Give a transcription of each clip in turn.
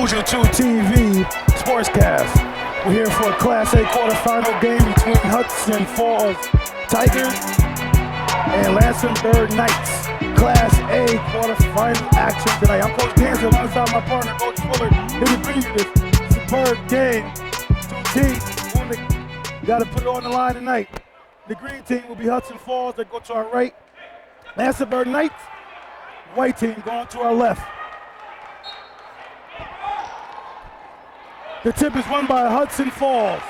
Mojo 2 TV Sportscast. We're here for a Class A quarterfinal game between Hudson Falls Tigers and Lansingburgh Knights. Class A quarterfinal action tonight. I'm Coach Dancer alongside my partner, Coach Fuller, here to bring you this superb game. Two teams, you got to put it on the line tonight. The green team will be Hudson Falls. They go to our right. Lansingburgh Knights, white team going to our left. The tip is won by Hudson Falls.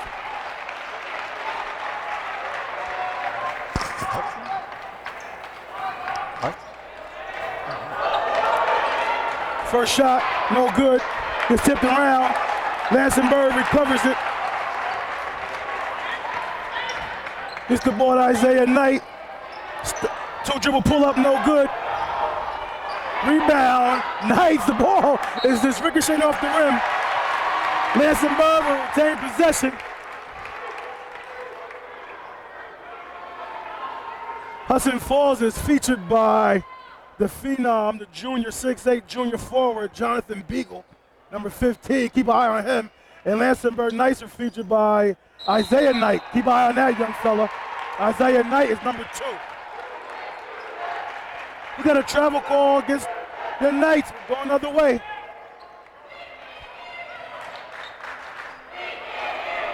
First shot, no good. It's tipped around. Lansingburgh recovers it. It's the ball to Isaiah Knight. Two dribble pull up, no good. Rebound, Knights, the ball is just ricocheting off the rim. Lansingburgh will retain possession. Hudson Falls is featured by the phenom, the junior 6'8" junior forward, Jonathan Beagle, number 15. Keep an eye on him. And Lansingburgh Knights are featured by Isaiah Knight. Keep an eye on that young fella. Isaiah Knight is number 2. We got a travel call against the Knights. We're going the other way.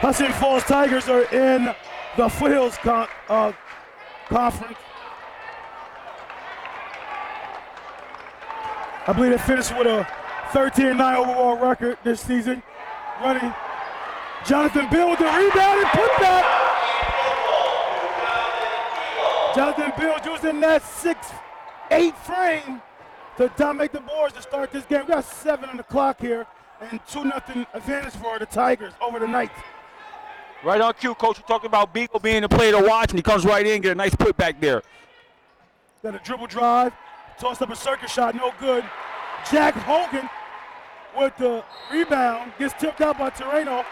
Hudson Falls Tigers are in the Foothills Conference. I believe they finished with a 13-9 overall record this season. Running. Jonathan Bill with the rebound and putback. Jonathan Bill using that 6'8" frame to dominate the boards to start this game. We got 7 on the clock here and 2-0 advantage for the Tigers over the Knights. Right on cue, Coach. We talked about Beagle being the player to watch, and he comes right in, get a nice putback there. Got a dribble drive, tossed up a circuit shot, no good. Jack Hogan with the rebound, gets tipped out by Terreno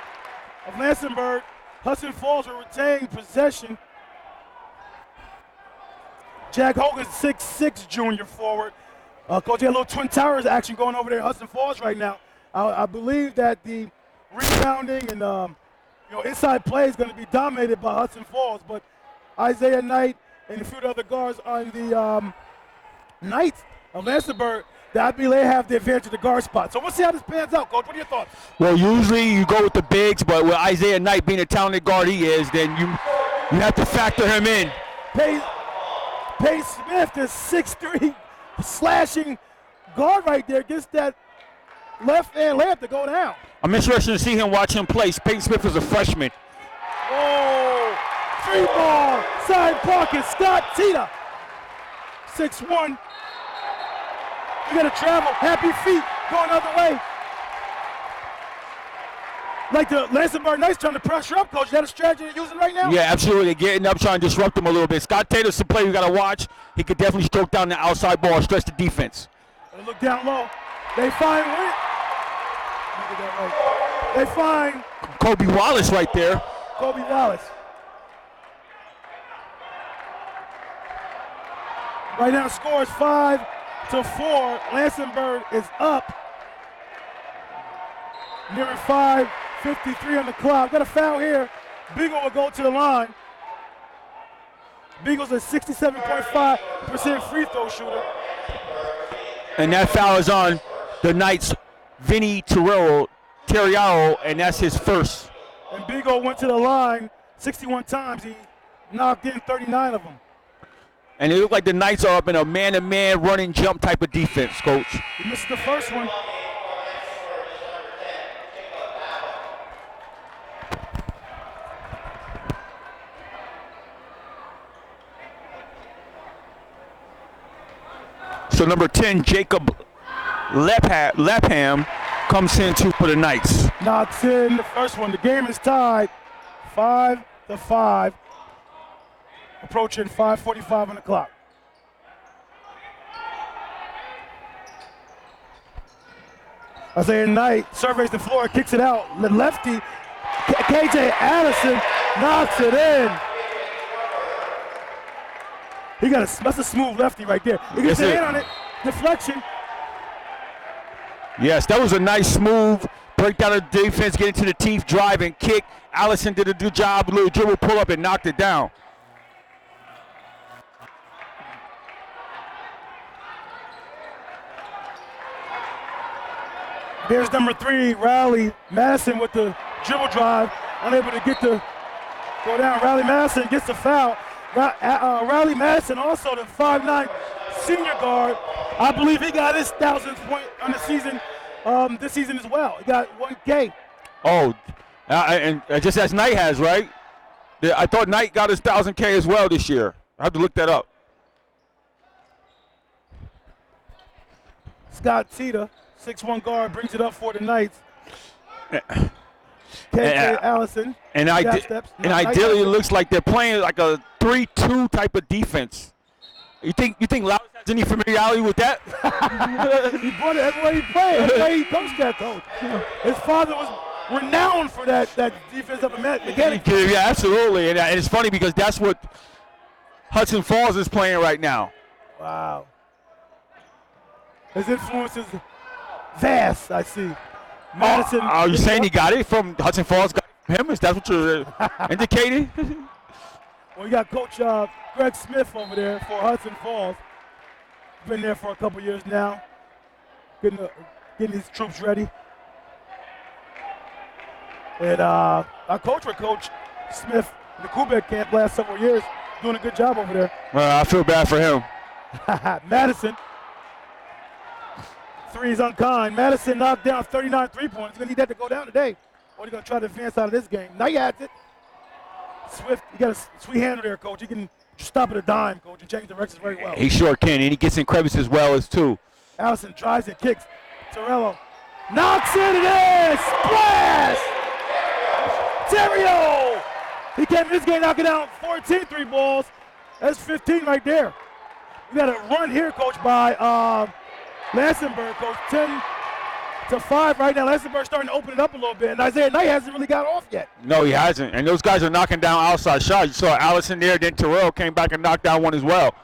of Lansingburgh. Hudson Falls will retain possession. Jack Hogan, 6'6" junior forward. Coach, you got a little Twin Towers action going over there in Hudson Falls right now. I believe that the rebounding and inside play is going to be dominated by Hudson Falls, but Isaiah Knight and a few of the other guards on the Knights of Lansingburgh, I believe they have the advantage of the guard spot. So we'll see how this pans out, Coach. What are your thoughts? Well, usually you go with the bigs, but with Isaiah Knight being a talented guard he is, then you have to factor him in. Payne Smith, the 6'3" slashing guard right there, gets that left hand layup to go down. I'm interested to see him watch him play. Payne Smith is a freshman. Oh, 3-ball, side pocket, Scott Tita. 6'1". You gotta travel, happy feet, going the other way. Like the Lansingburgh Knights trying to pressure up, Coach. Is that a strategy they're using right now? Yeah, absolutely. Getting up, trying to disrupt him a little bit. Scott Taylor's the player you got to watch. He could definitely stroke down the outside ball, stretch the defense. They look down low. They find Win. They find Kobe Wallace right there. Kobe Wallace. Right now, the score is 5-4. Lansingburgh is up. Nearing 5:53 on the clock. Got a foul here. Beagle will go to the line. Beagle's a 67.5% free throw shooter. And that foul is on the Knights' Vinny Terriaro, and that's his first. And Beagle went to the line 61 times. He knocked in 39 of them. And it looked like the Knights are up in a man-to-man running jump type of defense, Coach. He missed the first one. So number 10, Jacob Lapham comes in for the Knights. Knocks in the first one. The game is tied 5-5. Approaching 5:45 on the clock. Isaiah Knight surveys the floor, kicks it out. The lefty, KJ Addison, knocks it in. That's a smooth lefty right there. He gets a hand on it. Deflection. Yes, that was a nice smooth breakdown of defense, get into the teeth, drive, and kick. Allison did a good job, a little dribble pull up and knocked it down. There's number 3, Riley Madison with the dribble drive, unable to get to go down. Riley Madison gets the foul. Riley Madison, also the 5'9" senior guard. I believe he got his 1,000th point on the season this season as well. He got 1K. Oh, and just as Knight has, right? I thought Knight got his 1,000K as well this year. I have to look that up. Scott Tita, 6'1" guard, brings it up for the Knights. KK Allison. And ideally, it looks like they're playing like a 3-2 type of defense. You think Loudon has any familiarity with that? He brought it everywhere he played. Everywhere he coached that coach. His father was renowned for that defense up in mechanics. Yeah, absolutely. And it's funny because that's what Hudson Falls is playing right now. Wow. His influence is vast, I see. Madison. Are you saying he got it from Hudson Falls? Got it from him? Is that what you're indicating? Well, you got Coach Greg Smith over there for Hudson Falls. Been there for a couple years now, getting his troops ready. And our coach with Coach Smith in the Quebec camp last several years, doing a good job over there. Well, I feel bad for him. Madison. 3 is unkind. Madison knocked down 39 3-pointers. He's going to need that to go down today. Or he's going to try to advance out of this game. Now he has it. Swift, you got a sweet handle there, Coach. He can stop at a dime, Coach, and change directions very well. He sure can, and he gets in crevices well as too. Allison tries and kicks. Torello knocks it in. Splash! Terrio! He came in this game knocking down 14 3 balls. That's 15 right there. We got a run here, Coach, by Lansingburgh, Coach. 10-5 right now. Lansingburgh starting to open it up a little bit, and Isaiah Knight hasn't really got off yet. No, he hasn't. And those guys are knocking down outside shots. You saw Allison there, then Terrell came back and knocked down one as well.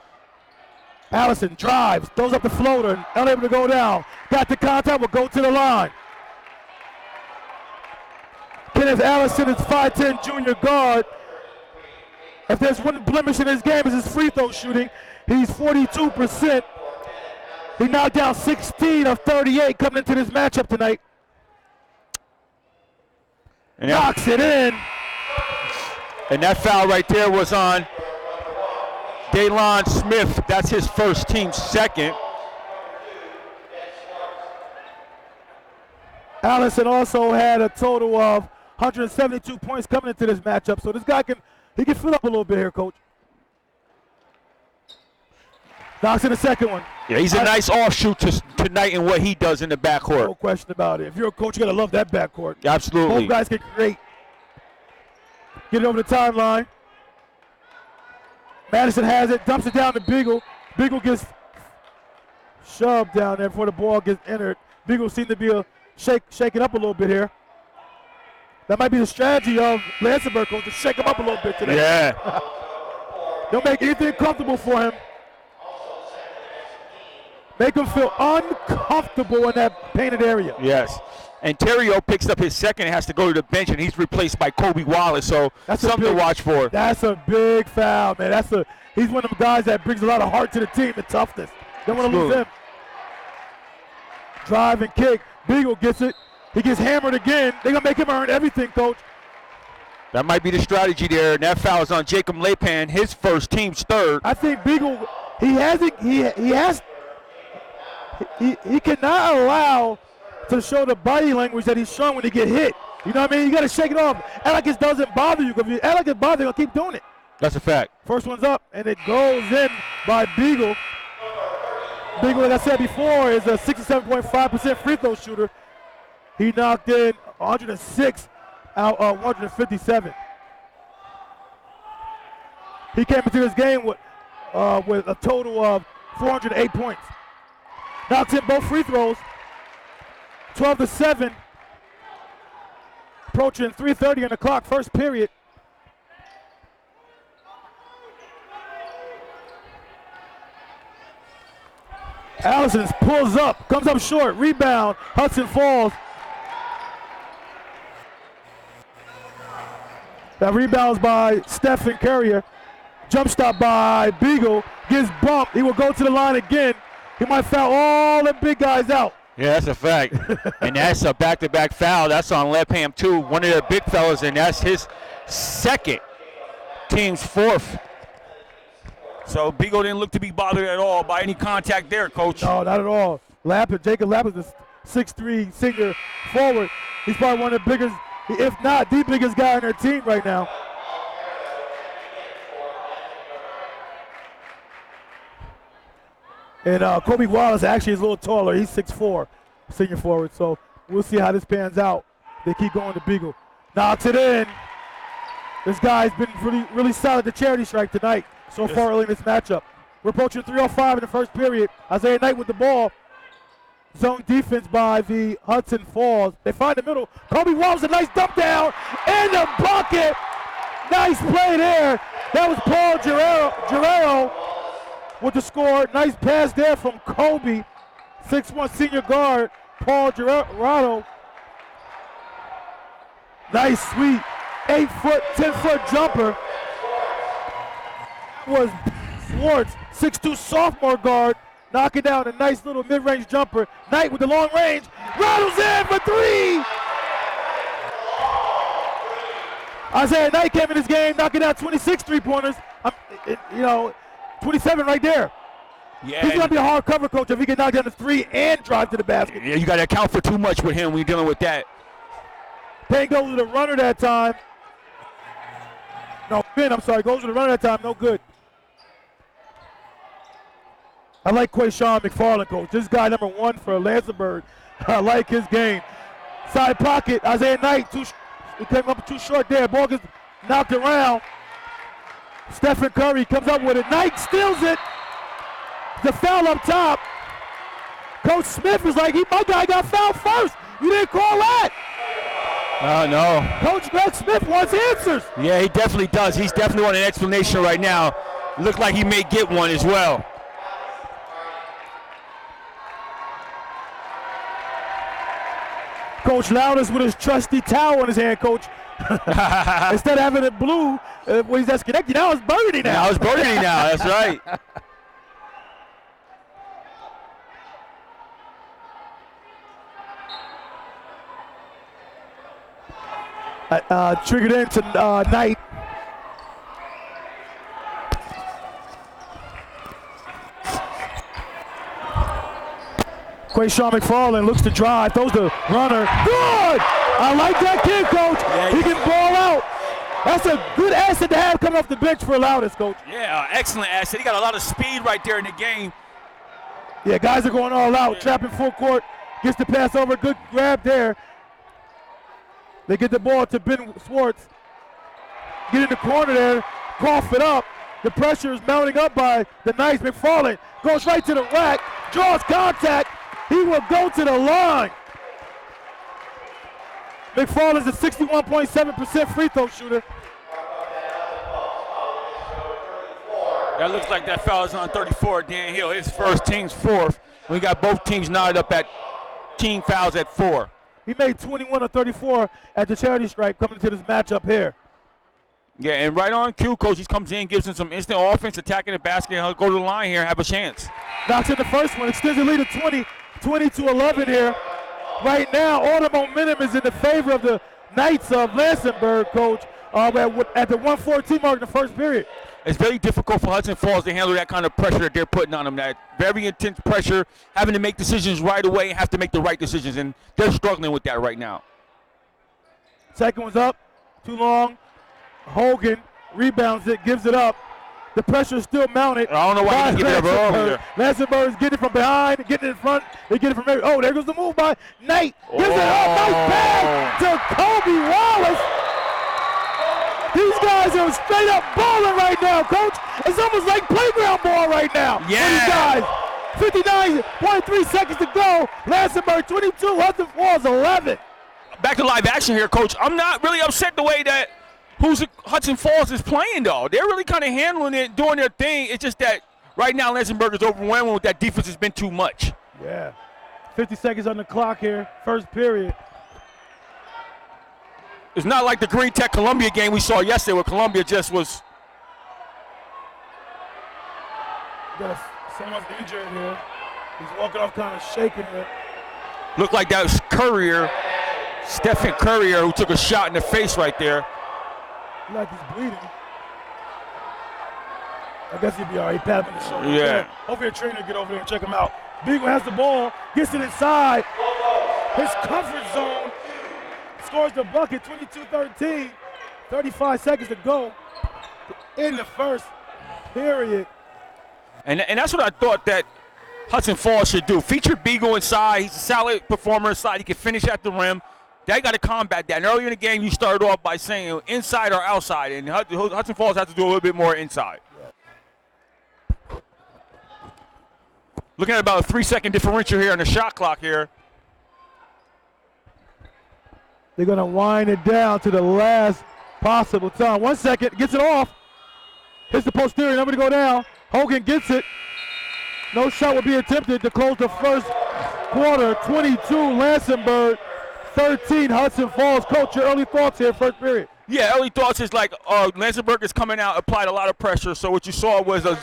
Allison drives, throws up the floater, unable to go down. Got the contact, will go to the line. Kenneth Allison is 5'10" junior guard. If there's one blemish in his game, it's his free throw shooting. He's 42%. He knocked down 16 of 38 coming into this matchup tonight. And knocks it in. And that foul right there was on Daylon Smith. That's his first, team second. Allison also had a total of 172 points coming into this matchup. So this guy can fill up a little bit here, Coach. Knocks in the second one. Yeah, he's a nice offshoot tonight in what he does in the backcourt. No question about it. If you're a coach, you got to love that backcourt. Absolutely. Both guys can create. Get it over the timeline. Madison has it, dumps it down to Beagle. Beagle gets shoved down there before the ball gets entered. Beagle seems to be shaking up a little bit here. That might be the strategy of Lansingburgh, Coach, to shake him up a little bit today. Yeah. Don't make anything comfortable for him. Make him feel uncomfortable in that painted area. Yes. And Terrio picks up his second and has to go to the bench, and he's replaced by Kobe Wallace, so that's something to watch for. That's a big foul, man. He's one of them guys that brings a lot of heart to the team and toughness. Don't want to lose him. Drive and kick. Beagle gets it. He gets hammered again. They're going to make him earn everything, Coach. That might be the strategy there, and that foul is on Jacob Lepan, his first, team's third. I think Beagle, he cannot allow to show the body language that he's showing when he get hit. You know what I mean? You got to shake it off. Act like it doesn't bother you. Because if you act like it bothers you, you're going to keep doing it. That's a fact. First one's up, and it goes in by Beagle. Beagle, like I said before, is a 67.5% free throw shooter. He knocked in 106 out of 157. He came into this game with a total of 408 points. Knocks in both free throws. 12-7. Approaching 3:30 on the clock, first period. Allison pulls up, comes up short, rebound. Hudson falls. That rebounds by Stephen Currier. Jump stop by Beagle. Gets bumped. He will go to the line again. He might foul all the big guys out. Yeah, that's a fact. And that's a back-to-back foul. That's on Lepham, too. One of the big fellas, and that's his second, team's fourth. So Beagle didn't look to be bothered at all by any contact there, Coach. No, not at all. Jacob Lapp is a 6'3" senior forward. He's probably one of the biggest, if not the biggest guy on their team right now. And Kobe Wallace actually is a little taller. He's 6'4", senior forward. So we'll see how this pans out. They keep going to Beagle. Knocks it in. This guy's been really solid at the charity strike tonight so far early in this matchup. We're approaching 3:05 in the first period. Isaiah Knight with the ball. Zone defense by the Hudson Falls. They find the middle. Kobe Wallace, a nice dump down in the bucket. Nice play there. That was Paul Guerrero with the score. Nice pass there from Kobe. 6'1" senior guard, Paul Guerrero. Nice, sweet 8-foot, 10-foot jumper. Was Swartz, 6'2" sophomore guard, knocking down a nice little mid-range jumper. Knight with the long range, rattles in for three. Isaiah Knight came in this game, knocking down 26 3-pointers. 27 right there. Yeah, he's gonna be a hard cover, coach, if he can knock down the three and drive to the basket. Yeah, you got to account for too much with him when you're dealing with that. Payne goes to the runner that time. No, Finn, I'm sorry, goes to the runner that time, no good. I like Quayshawn McFarland, coach. This guy number 1 for Lansingburgh. I like his game. Side pocket, Isaiah Knight, he came up too short there. Ball gets knocked around. Stephen Curry comes up with it. Knight steals it. The foul up top. Coach Smith is like, my guy got fouled first. You didn't call that. No. Coach Greg Smith wants answers. Yeah, he definitely does. He's definitely wanting an explanation right now. Looked like he may get one as well. Coach Louders with his trusty towel in his hand, coach. Instead of having it blue when he's disconnected, now it's burgundy now. Now it's burgundy now, that's right. Triggered into Knight. Quayshawn McFarland looks to drive, throws the runner. Good! I like that kid, coach. Yeah, he can ball out. That's a good asset to have coming off the bench for Louders, coach. Yeah, excellent asset. He got a lot of speed right there in the game. Yeah, guys are going all out. Trapping full court. Gets the pass over. Good grab there. They get the ball to Ben Swartz. Get in the corner there. Cough it up. The pressure is mounting up by the Knights. McFarland goes right to the rack. Draws contact. He will go to the line. McFarland's a 61.7% free throw shooter. That looks like that foul is on 34, Dan Hill. His first, team's fourth. We got both teams knotted up at team fouls at 4. He made 21 of 34 at the charity strike coming to this matchup here. Yeah, and right on cue, coach, he comes in, gives him some instant offense, attacking the basket, and he'll go to the line here and have a chance. Knocks in the first one, extends the lead to 20-11 here. Right now, all the momentum is in the favor of the Knights of Lansingburgh, coach, at the 1:14 mark in the first period. It's very difficult for Hudson Falls to handle that kind of pressure that they're putting on them, that very intense pressure, having to make decisions right away and have to make the right decisions, and they're struggling with that right now. Second one's up, too long. Hogan rebounds it, gives it up. The pressure is still mounted. I don't know why he didn't get it earlier. Lansingburgh is getting it from behind, getting it in front. They get it from every. Oh, there goes the move by Knight. Gives it up. Nice pass to Kobe Wallace. These guys are straight up balling right now, coach. It's almost like playground ball right now. Yeah. For these guys. 59.3 seconds to go. Lansingburgh 22, Hudson Falls 11. Back to live action here, coach. I'm not really upset the way that Hudson Falls is playing, though. They're really kind of handling it, doing their thing. It's just that right now Lansingburgh is overwhelmed with that defense has been too much. Yeah. 50 seconds on the clock here, first period. It's not like the Green Tech Columbia game we saw yesterday where Columbia just was. Someone's injured here. He's walking off kind of shaking it. Looked like that was Courier, Stephen Courier, who took a shot in the face right there. Like he's bleeding. I guess he'd be all right. He pat him in the shoulder. Yeah. Hopefully a trainer get over there and check him out. Beagle has the ball, gets it inside. His comfort zone. Scores the bucket, 22-13. 35 seconds to go in the first period. And that's what I thought that Hudson Falls should do. Feature Beagle inside. He's a solid performer inside. He can finish at the rim. They got to combat that. And earlier in the game, you started off by saying inside or outside. And Hudson Falls has to do a little bit more inside. Looking at about a 3-second differential here on the shot clock here. They're going to wind it down to the last possible time. 1 second, gets it off. Hits the posterior, number to go down. Hogan gets it. No shot will be attempted to close the first quarter. 22 Lansingburgh, 13 Hudson Falls. Coach, your early thoughts here, first period. Yeah, early thoughts is like Lansingburgh is coming out, applied a lot of pressure. So what you saw was a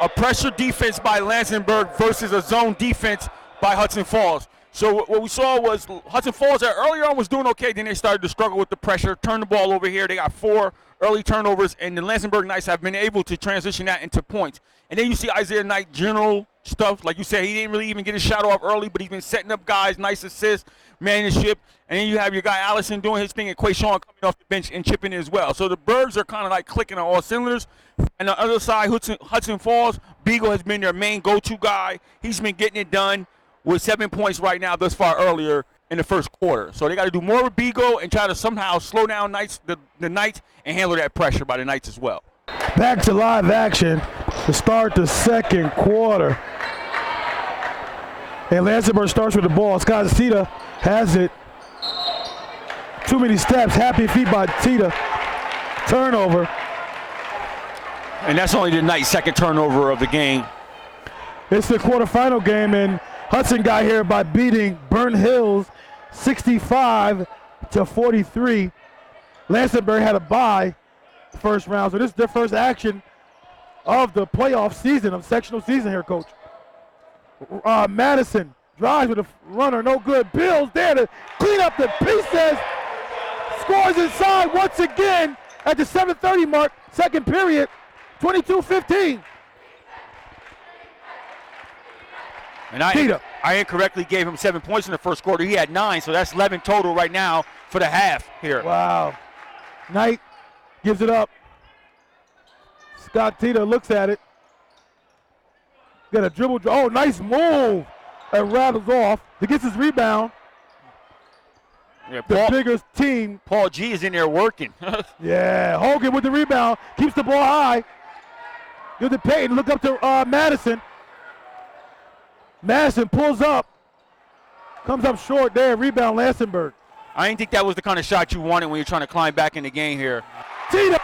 pressure defense by Lansingburgh versus a zone defense by Hudson Falls. So what we saw was Hudson Falls that earlier on was doing okay, then they started to struggle with the pressure, turn the ball over here. They got 4 early turnovers, and the Lansingburgh Knights have been able to transition that into points. And then you see Isaiah Knight general stuff. Like you said, he didn't really even get his shot off early, but he's been setting up guys, nice assists, management. And then you have your guy Allison doing his thing, and Quayshawn coming off the bench and chipping in as well. So the Bergs are kind of like clicking on all cylinders. And the other side, Hudson Falls, Beagle has been their main go-to guy. He's been getting it done with 7 points right now thus far earlier in the first quarter. So they got to do more with Beagle and try to somehow slow down the Knights and handle that pressure by the Knights as well. Back to live action to start the second quarter. And Lansingburgh starts with the ball. Scott Tita has it. Too many steps. Happy feet by Tita. Turnover. And that's only the Knights' second turnover of the game. It's the quarterfinal game, and Hudson got here by beating Burnt Hills 65-43. Lansingburgh had a bye first round, so this is their first action of the playoff season, of sectional season here, Coach. Madison drives with a runner, no good. Bill's there to clean up the pieces. Scores inside once again at the 7:30 mark, second period, 22-15. And I incorrectly gave him 7 points in the first quarter. He had 9, so that's 11 total right now for the half here. Wow. Knight gives it up. Scott Tita looks at it. Got a dribble. Oh, nice move. And rattles off. He gets his rebound. Yeah, The biggest team. Paul G is in there working. Yeah, Hogan with the rebound. Keeps the ball high. Gives it Payton. Look up to Madison. Madison pulls up. Comes up short there. Rebound Lansingburgh. I didn't think that was the kind of shot you wanted when you're trying to climb back in the game here. Tita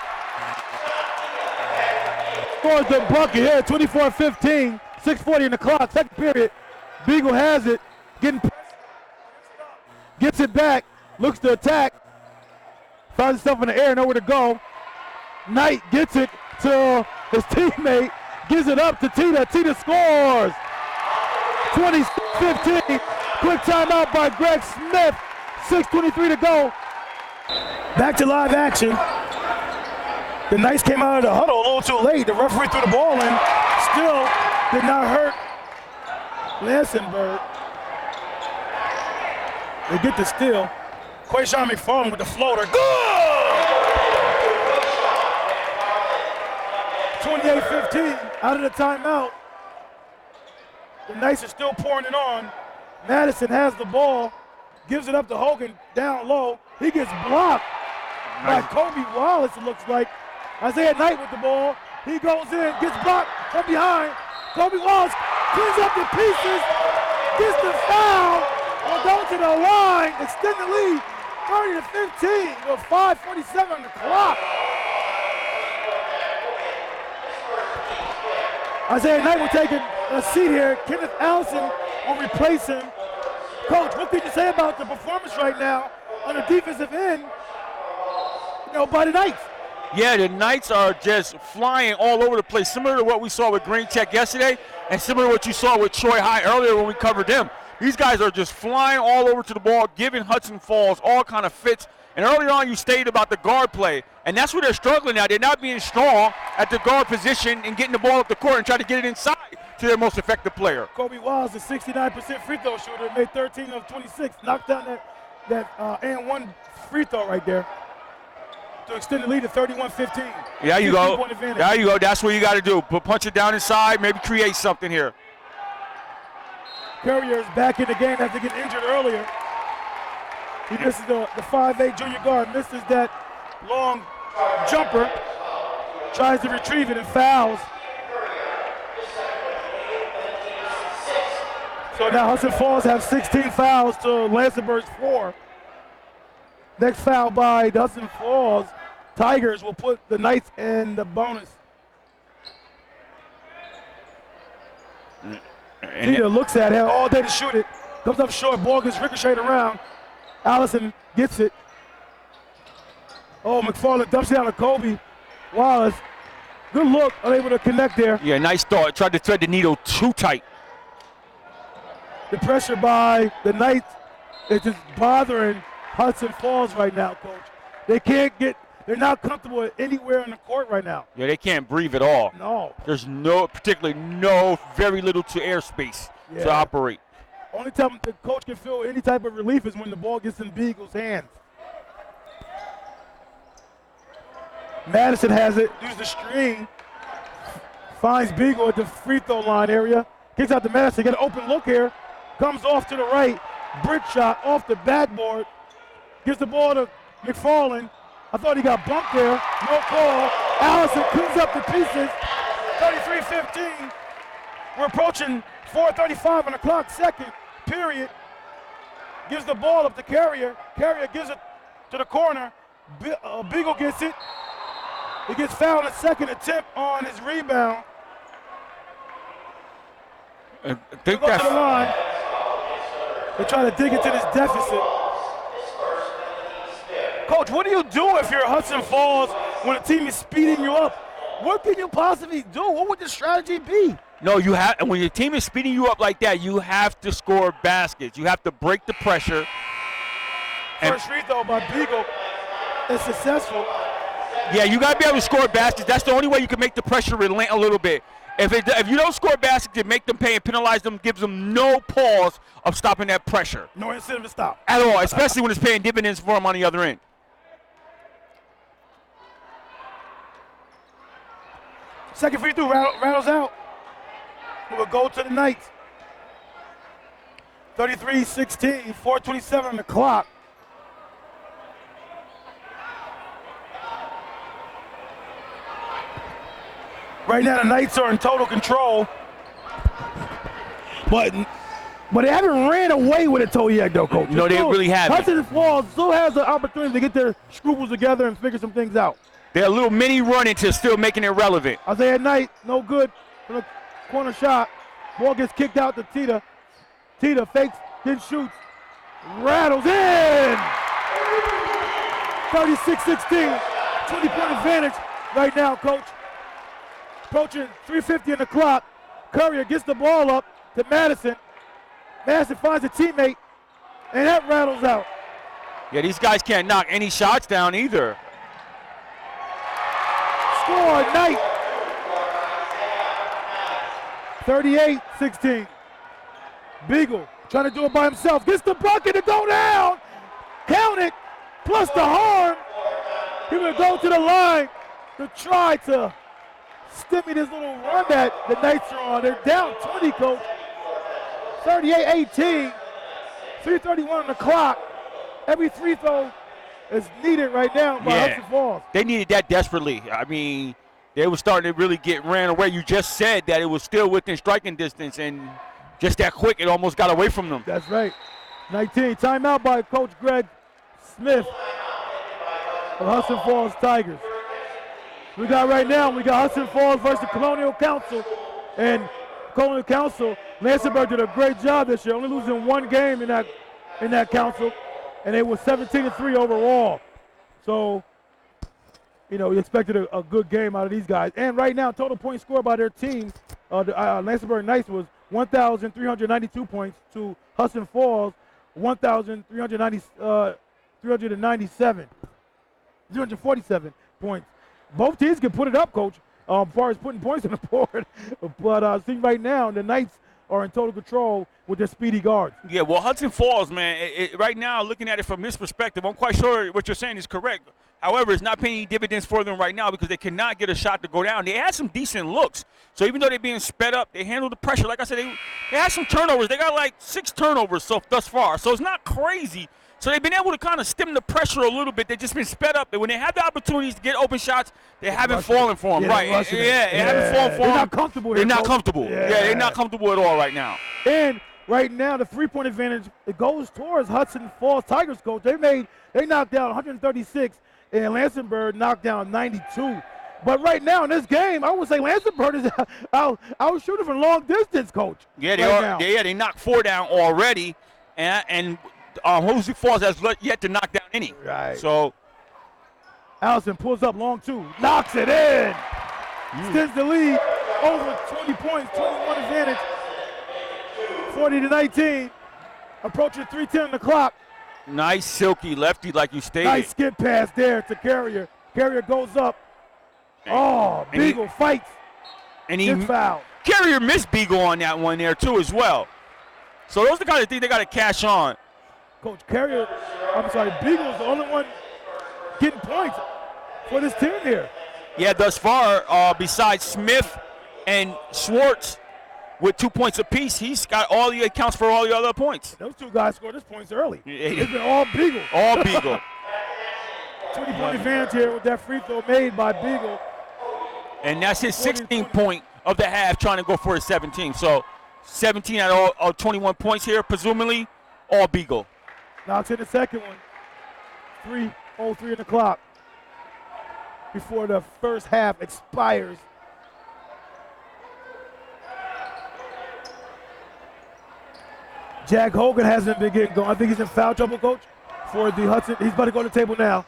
scores the bucket here, 24-15, 6:40 in the clock, second period. Beagle has it, gets it back, looks to attack, finds himself in the air, nowhere to go. Knight gets it to his teammate, gives it up to Tita. Tita scores. 20-15, quick timeout by Greg Smith. 6:23 to go. Back to live action. The Knights came out of the huddle a little too late. The referee threw the ball in. Still did not hurt Lansingburgh. They get the steal. Quayshawn McFarland with the floater. Good! 28-15 out of the timeout. The Knights are still pouring it on. Madison has the ball. Gives it up to Hogan down low. He gets blocked by Kobe Wallace, it looks like. Isaiah Knight with the ball. He goes in, gets blocked from behind. Kobe Wallace cleans up the pieces, gets the foul, will go to the line, extend the lead 30-15 with 5:47 on the clock. Isaiah Knight will take a seat here. Kenneth Allison will replace him. Coach, what can you say about the performance right now on the defensive end, by the Knights? Yeah, the Knights are just flying all over the place, similar to what we saw with Green Tech yesterday and similar to what you saw with Troy High earlier when we covered them. These guys are just flying all over to the ball, giving Hudson Falls all kind of fits. And earlier on you stated about the guard play, and that's where they're struggling now. They're not being strong at the guard position and getting the ball up the court and trying to get it inside to their most effective player. Kobe Wiles, a 69% free throw shooter, made 13 of 26, knocked down that and one free throw right there to extend the lead to 31-15. Yeah, you go. There you go. That's what you got to do. Punch it down inside, maybe create something here. Currier is back in the game after getting injured earlier. He misses the 5'8 junior guard, misses that long jumper, tries to retrieve it and fouls. So now Hudson Falls have 16 fouls to Lansingburgh's 4. Next foul by the Hudson Falls Tigers will put the Knights in the bonus. Peter looks at it all day to shoot it. Comes up short, ball gets ricocheted around. Allison gets it. Oh, McFarland dumps it down to Kobe Wallace. Good look, unable to connect there. Yeah, nice thought. Tried to thread the needle too tight. The pressure by the Knights is just bothering Hudson Falls right now, Coach. They're not comfortable anywhere in the court right now. Yeah, they can't breathe at all. No. There's very little to airspace to operate. Only time the coach can feel any type of relief is when the ball gets in Beagle's hands. Madison has it, uses the screen, finds Beagle at the free throw line area, kicks out to Madison, get an open look here, comes off to the right, brick shot off the backboard, gives the ball to McFarland. I thought he got bumped there, no call. Allison cleans up the pieces, 33-15. We're approaching 4:35 on the clock, second period. Gives the ball up to Carrier. Carrier gives it to the corner. Beagle gets it. He gets fouled a second attempt on his rebound. I think that's the line. They try to dig into this deficit. Coach, what do you do if you're Hudson Falls when a team is speeding you up? What can you possibly do? What would the strategy be? No, and when your team is speeding you up like that, you have to score baskets. You have to break the pressure. First free throw by Beagle is successful. Yeah, you got to be able to score baskets. That's the only way you can make the pressure relent a little bit. If you don't score baskets and make them pay and penalize them, gives them no pause of stopping that pressure. No incentive to stop. At all, especially when it's paying dividends for them on the other end. Second free throw rattles out. It will go to the Knights. 33-16, 4:27 on the clock. Right now the Knights are in total control. But they haven't ran away with it yet, though, Coach. No, they really haven't. Hudson Falls still has an opportunity to get their scruples together and figure some things out. They're a little mini run into still making it relevant. Isaiah Knight, no good for the corner shot. Ball gets kicked out to Tita. Tita fakes, then shoots. Rattles in! 36-16, 20-point advantage right now, Coach. Approaching 3:50 on the clock. Currier gets the ball up to Madison. Madison finds a teammate, and that rattles out. Yeah, these guys can't knock any shots down either. Score, Knight. 38-16. Beagle trying to do it by himself. Gets the bucket to go down. Count it. Plus the harm. He will go to the line to try to stimulate this little run that the Knights are on. They're down 20, Coach. 38-18. 3:31 on the clock. Every free throw is needed right now by Hudson Falls. They needed that desperately. I mean, they were starting to really get ran away. You just said that it was still within striking distance, and just that quick, it almost got away from them. That's right. 19. Timeout by Coach Greg Smith of Hudson Falls Tigers. We got Hudson Falls versus the Colonial Council And Colin Council, Lansingburgh did a great job this year, only losing one game in that council, and they were 17-3 overall. So, you know, we expected a good game out of these guys. And right now, total points scored by their team, the Lansingburgh Knights, was 1,392 points to Hudson Falls, 347 points. Both teams can put it up, Coach, as far as putting points on the board. But see right now, the Knights are in total control with their speedy guards. Yeah, well, Hudson Falls, man, right now, looking at it from this perspective, I'm quite sure what you're saying is correct. However, it's not paying any dividends for them right now because they cannot get a shot to go down. They had some decent looks. So even though they're being sped up, they handled the pressure. Like I said, they had some turnovers. They got like 6 turnovers thus far. So it's not crazy. So they've been able to kind of stem the pressure a little bit. They've just been sped up. And when they have the opportunities to get open shots, they haven't fallen for them. Right. They haven't fallen for them. They're not comfortable here. They're not comfortable. Yeah, they're not comfortable at all right now. And right now, the 3-point advantage, it goes towards Hudson Falls Tigers, Coach. They knocked down 136, and Lansingburgh knocked down 92. But right now in this game, I would say Lansingburgh is out shooting from long distance, Coach. Yeah, they knocked 4 down already, and Hudson Falls has yet to knock down any. Right. So Allison pulls up long 2, knocks it in, extends the lead over 20 points, 21 advantage, 40-19, approaching 3:10 on the clock. Nice silky lefty, like you stated. Nice skip pass there to Carrier. Carrier goes up. Beagle fights. And gets fouled. Carrier missed Beagle on that one there too as well. So those are the kind of things they got to cash on. Coach, Beagle's the only one getting points for this team here. Yeah, thus far, besides Smith and Schwartz with 2 points apiece, he's got all the accounts for all the other points. Those 2 guys scored his points early. It's been all Beagle. All Beagle. 20-point advantage here with that free throw made by Beagle. And that's his 16th point of the half, trying to go for his 17th. So 17 out of 21 points here, presumably all Beagle. Knocks in the second one. 3:03 on the clock before the first half expires. Jack Hogan hasn't been getting going. I think he's in foul trouble, Coach, for the Hudson. He's about to go to the table now.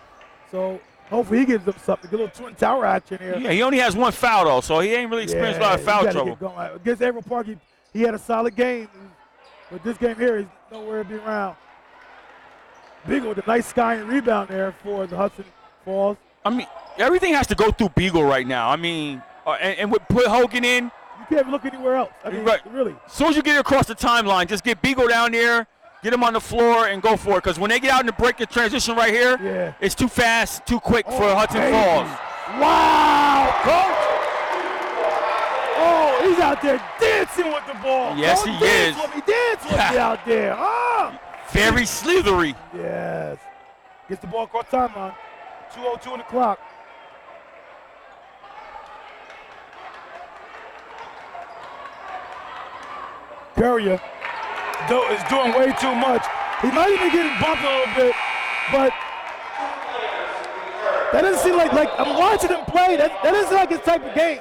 So hopefully he gives them something. Get a little Twin Tower action here. Yeah, he only has 1 foul, though, so he ain't really experienced a lot of foul trouble. Against Averill Park, he had a solid game. But this game here, he's nowhere to be around. Beagle with a nice skying rebound there for the Hudson Falls. I mean, everything has to go through Beagle right now. I mean, and put Hogan in. You can't look anywhere else. I mean, really. As soon as you get across the timeline, just get Beagle down there, get him on the floor, and go for it. Because when they get out in the break and transition right here, it's too fast, too quick for Hudson Falls. Wow, Coach. Oh, he's out there dancing with the ball. Yes, he is. Dance with me out there. Very slithery. Yes. Gets the ball across timeline. 2:02 on the clock. Carrier is doing way too much. He might even get bumped a little bit, but that doesn't seem like I'm watching him play. That doesn't seem like his type of game.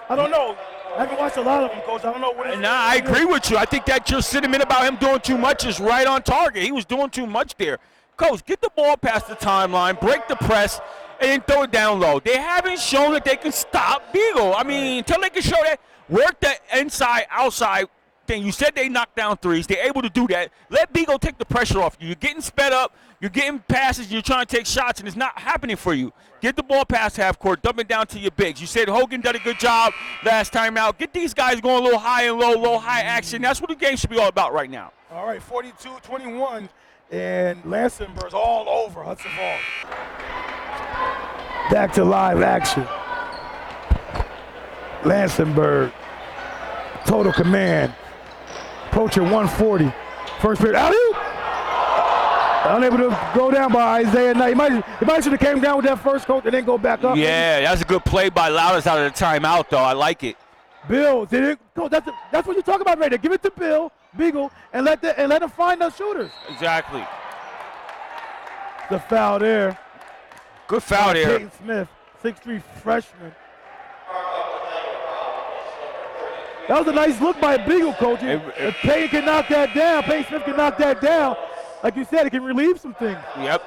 I don't know. I haven't watched a lot of them, Coach. I don't know what it is. Nah, I agree with you. I think that your sentiment about him doing too much is right on target. He was doing too much there. Coach, get the ball past the timeline, break the press, and then throw it down low. They haven't shown that they can stop Beagle. I mean, until they can show that, work the inside-outside thing. You said they knocked down threes. They're able to do that. Let Beagle take the pressure off you. You're getting sped up. You're getting passes. You're trying to take shots, and it's not happening for you. Get the ball past half court. Dump it down to your bigs. You said Hogan did a good job last time out. Get these guys going a little high and low high action. That's what the game should be all about right now. All right, 42-21, and Lansingburgh's all over Hudson Falls. Back to live action. Lansingburgh, total command. Approaching 140. First period, alley-oop! Unable to go down by Isaiah Knight. He might should have came down with that first, Coach, and then go back up. Yeah, that's a good play by Louders out of the timeout, though. I like it. Bill, Coach, that's what you talk about right there. Give it to Beagle, and let him find those shooters. Exactly. The foul there. Good foul there. Peyton Smith, 6'3" freshman. That was a nice look by Beagle, coach. If Payne can knock that down, Payne Smith can knock that down, like you said, it can relieve some things. Yep.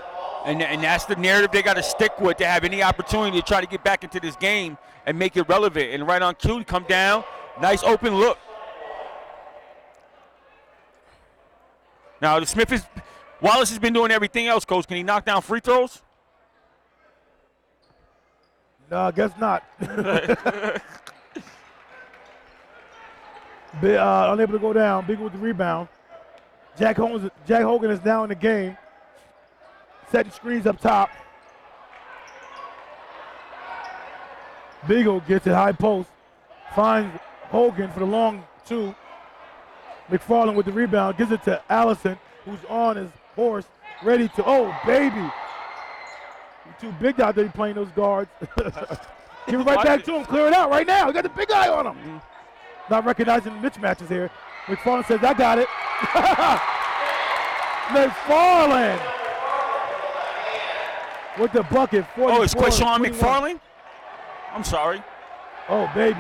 And that's the narrative they got to stick with to have any opportunity to try to get back into this game and make it relevant. And right on cue, come down, nice open look. Now, Wallace has been doing everything else, Coach. Can he knock down free throws? No, I guess not. Unable to go down. Big with the rebound. Jack Hogan is now in the game. Setting screens up top. Beagle gets it high post. Finds Hogan for the long two. McFarland with the rebound. Gives it to Allison, who's on his horse. Ready to, oh, baby. He's too big out there playing those guards. Give it right back to him. Clear it out right now. He got the big eye on him. Mm-hmm. Not recognizing mismatches here. McFarland says, I got it. McFarland with the bucket. Oh, it's Quayshawn McFarland? I'm sorry. Oh, baby.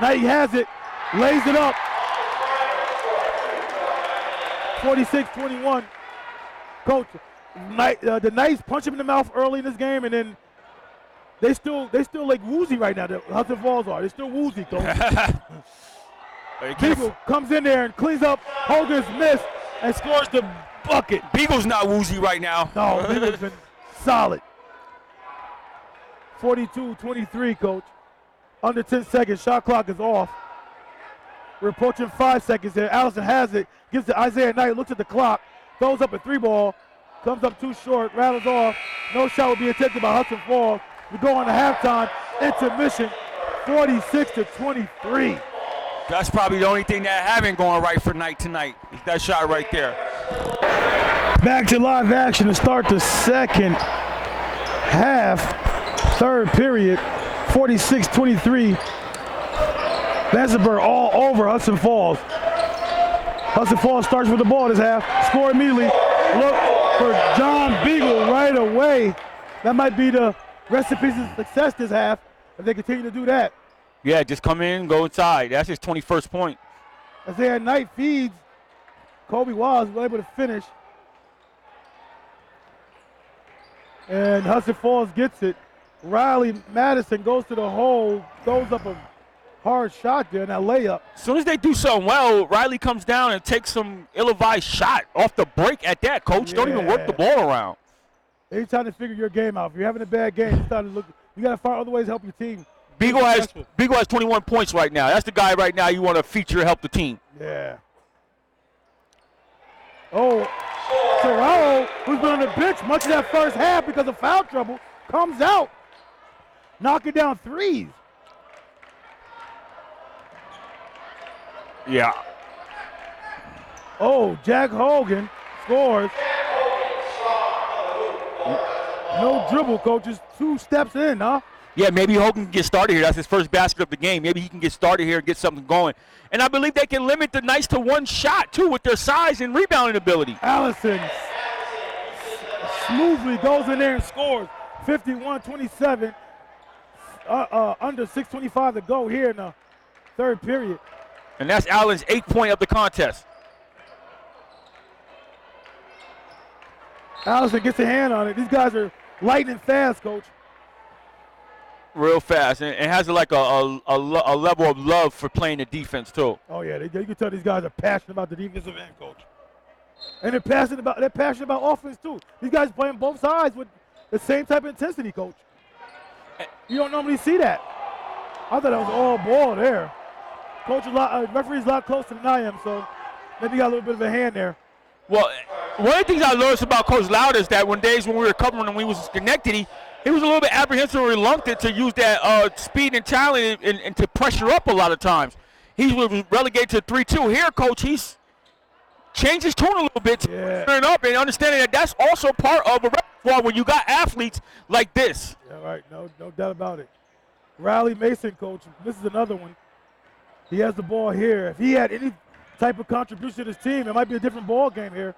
Knight has it. Lays it up. 46-21. Coach, the Knights punch him in the mouth early in this game, and then they still like woozy right now. The Hudson Falls are. They're still woozy, Coach. Beagle comes in there and cleans up Hogan's miss and scores the bucket. Beagle's not woozy right now. No, Beagle's been solid. 42-23, Coach. Under 10 seconds. Shot clock is off. We're approaching 5 seconds here. Allison has it. Gives to Isaiah Knight. Looks at the clock. Throws up a 3-ball. Comes up too short. Rattles off. No shot will be attempted by Hudson Falls. We go on to halftime. Intermission. 46-23. That's probably the only thing that haven't gone right for Knight tonight. Is that shot right there. Back to live action to start the second half. Third period. 46-23. Lansingburgh all over Hudson Falls. Hudson Falls starts with the ball this half. Score immediately. Look for John Beagle right away. That might be the recipe of success this half if they continue to do that. Yeah, just come in, go inside. That's his 21st point. Isaiah Knight feeds. Kobe Wallace was able to finish. And Hudson Falls gets it. Riley Madison goes to the hole, throws up a hard shot there in that layup. As soon as they do something well, Riley comes down and takes some ill-advised shot off the break at that, Coach. Yeah. Don't even work the ball around. They're trying to figure your game out. If you're having a bad game, you got to find other ways to help your team. Beagle has 21 points right now. That's the guy right now you want to feature to help the team. Yeah. Oh, Serrao, who's been on the bench much of that first half because of foul trouble, comes out, knocking down threes. Yeah. Oh, Jack Hogan scores. No dribble, Coach. Just 2 steps in, huh? Yeah, maybe Hogan can get started here. That's his first basket of the game. Maybe he can get started here and get something going. And I believe they can limit the Knights to 1 shot, too, with their size and rebounding ability. Allison smoothly goes in there and scores. 51-27. Under 6:25 to go here in the third period. And that's Allen's 8th point of the contest. Allison gets a hand on it. These guys are lightning fast, Coach. Real fast, and has like a level of love for playing the defense too. Oh yeah, you can tell these guys are passionate about the defensive end, Coach. And they're passionate about offense too. These guys playing both sides with the same type of intensity, Coach. You don't normally see that. I thought that was all ball there. Coach, referee's a lot closer than I am, so maybe got a little bit of a hand there. Well, one of the things I noticed about Coach Loud is that when we were covering him when he was connected, he was a little bit apprehensive and reluctant to use that speed and talent and to pressure up a lot of times. He was relegated to 3-2. Here, Coach, he's changed his tone a little bit to turn up and understanding that that's also part of a repertoire when you got athletes like this. Yeah, right. No doubt about it. Riley Mason, Coach, this is another one. He has the ball here. If he had any type of contribution to his team, it might be a different ball game here.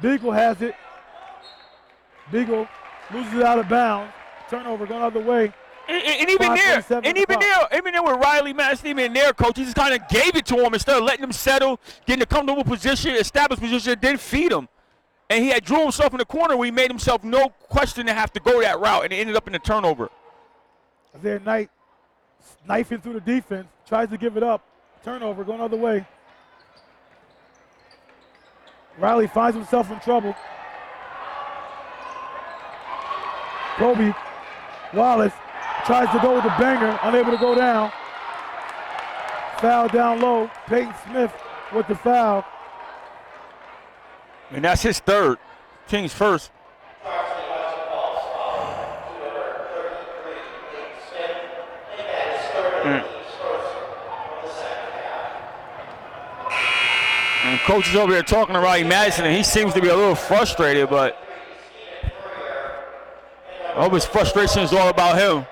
Beagle has it. Beagle loses it out of bounds. Turnover going out of the way. And even there, with Riley Madison, even there, coach, he just kind of gave it to him instead of letting him settle, getting a comfortable position, established position, then feed him. And he had drew himself in the corner where he made himself no question to have to go that route, and it ended up in a turnover. There, Knight knifing through the defense, tries to give it up. Turnover, going the other way. Riley finds himself in trouble. Kobe Wallace tries to go with the banger, unable to go down. Foul down low. Peyton Smith with the foul. And that's his third. King's first. And coach is over there talking to Riley Madison, and he seems to be a little frustrated, but I hope his frustration is all about him.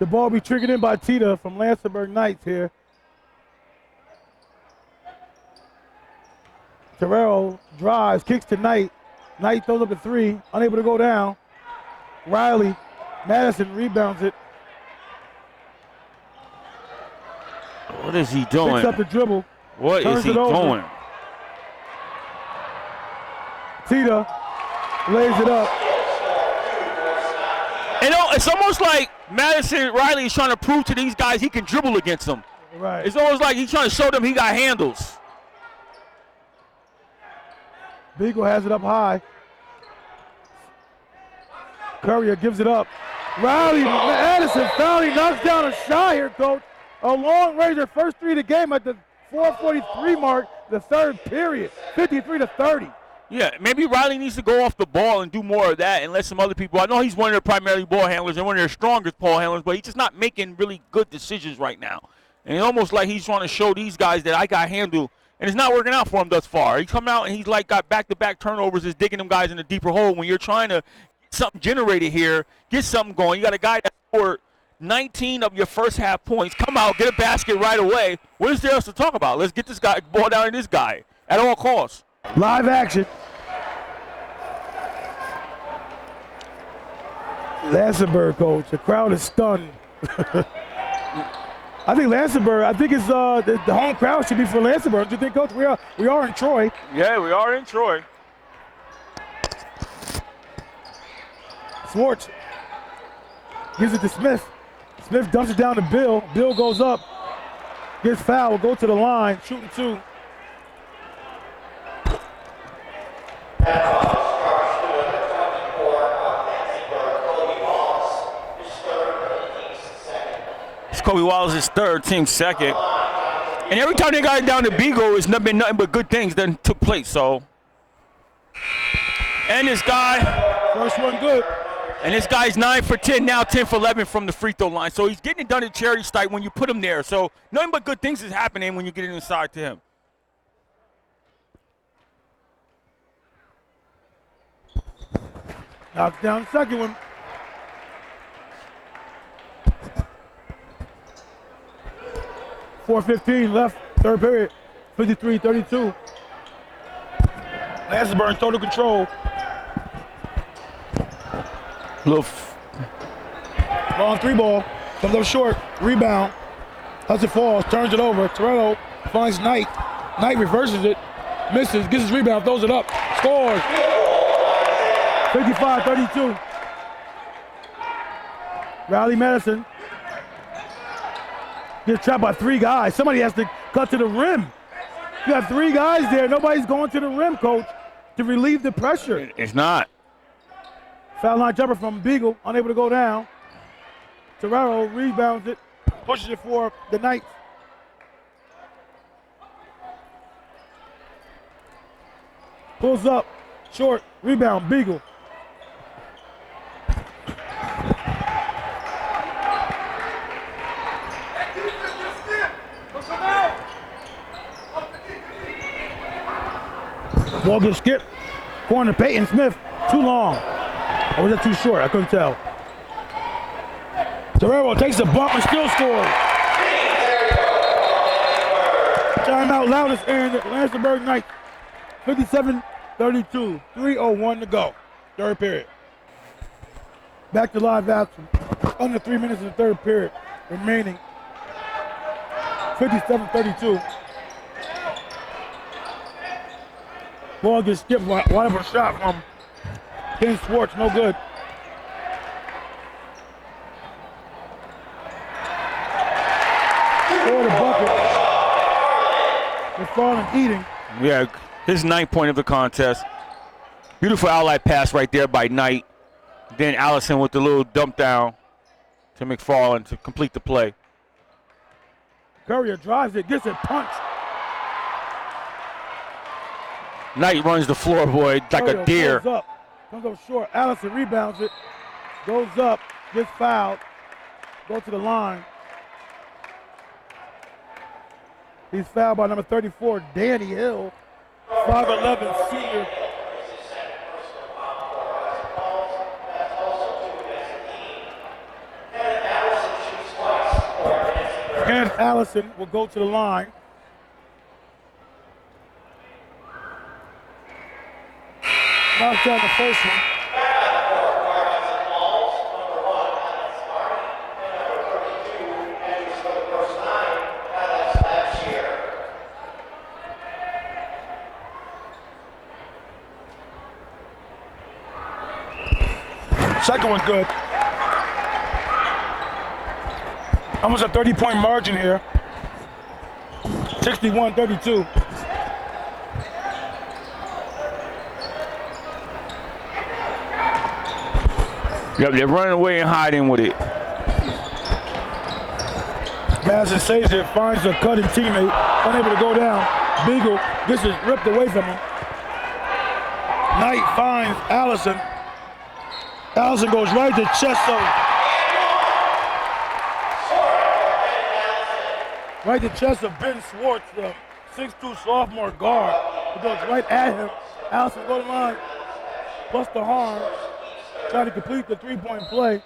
The ball be triggered in by Tita from Lansingburgh Knights here. Terrell drives, kicks to Knight. Knight throws up a three, unable to go down. Riley Madison rebounds it. What is he doing? Picks up the dribble. What is he doing? Tita lays it up. You know, it's almost like Madison Riley is trying to prove to these guys he can dribble against them. Right. It's almost like he's trying to show them he got handles. Beagle has it up high. Courier gives it up. Riley Madison finally knocks down a shot here, coach. A long range, their first three of the game at the 4:43 mark, the third period, 53-30. Yeah, maybe Riley needs to go off the ball and do more of that and let some other people. I know he's one of their primary ball handlers and one of their strongest ball handlers, but he's just not making really good decisions right now. And it's almost like he's trying to show these guys that I got handled, and it's not working out for him thus far. He come out and he's like got back-to-back turnovers, is digging them guys in a deeper hole. When you're trying to get something generated here, get something going, you got a guy that scored 19 of your first half points. Come out, get a basket right away. What is there else to talk about? Let's get this guy, ball down to this guy at all costs. Live action. Lansingburgh, coach. The crowd is stunned. I think it's the home crowd should be for Lansingburgh. Do you think, coach? We are in Troy. Yeah, we are in Troy. Swartz gives it to Smith. Smith dumps it down to Bill. Bill goes up, gets fouled, will go to the line, shooting two. It's Kobe Wallace's third, team second. And every time they got it down to Beagle, it's been nothing but good things that took place. So, and this guy. First one good. And this guy's 9 for 10 now, 10 for 11 from the free throw line. So he's getting it done at charity stripe when you put him there. So nothing but good things is happening when you get it inside to him. Knocks down the second one. .4:15 left, third period, 53-32. Lansingburgh in total control. Long three ball, comes up short, rebound. Hudson falls, turns it over. Toretto finds Knight. Knight reverses it, misses, gets his rebound, throws it up, scores. 55-32. Riley Madison gets trapped by three guys. Somebody has to cut to the rim. You have three guys there. Nobody's going to the rim, coach, to relieve the pressure. It's not. Foul line jumper from Beagle, unable to go down. Terrell rebounds it, pushes it for the Knights. Pulls up, short, rebound, Beagle. Ball gets skipped. Corner, Peyton Smith, too long. Or was that too short? I couldn't tell. Terrell takes a bump and still scores. Timeout, loudest and Lansingburgh Knights. 57-32 32, 3:01 to go. Third period. Back to live action. Under 3 minutes in the third period remaining. 57-32. Ball gets skipped. Wide open shot from Ken Schwartz. No good. For the bucket. McFarland eating. Yeah, his 9th point of the contest. Beautiful outlet pass right there by Knight. Then Allison with the little dump down to McFarland to complete the play. Courier drives it, gets it punched. Knight runs the floor, boy, like Courier a deer. Comes up short. Allison rebounds it, goes up, gets fouled, goes to the line. He's fouled by number 34, Danny Hill, 5'11" senior. Kenneth Allison will go to the line. Knocks down the first one. Second one good. Almost a 30-point margin here. 61-32. Yep, they're running away and hiding with it. Madison saves it, finds a cutting teammate, unable to go down. Beagle gets it ripped away from him. Knight finds Allison. Allison goes right to chest of. Right to chest of Ben Schwartz, the 6'2" sophomore guard. He goes right at him. Allison goes to the line, busts the harm, trying to complete the three-point play.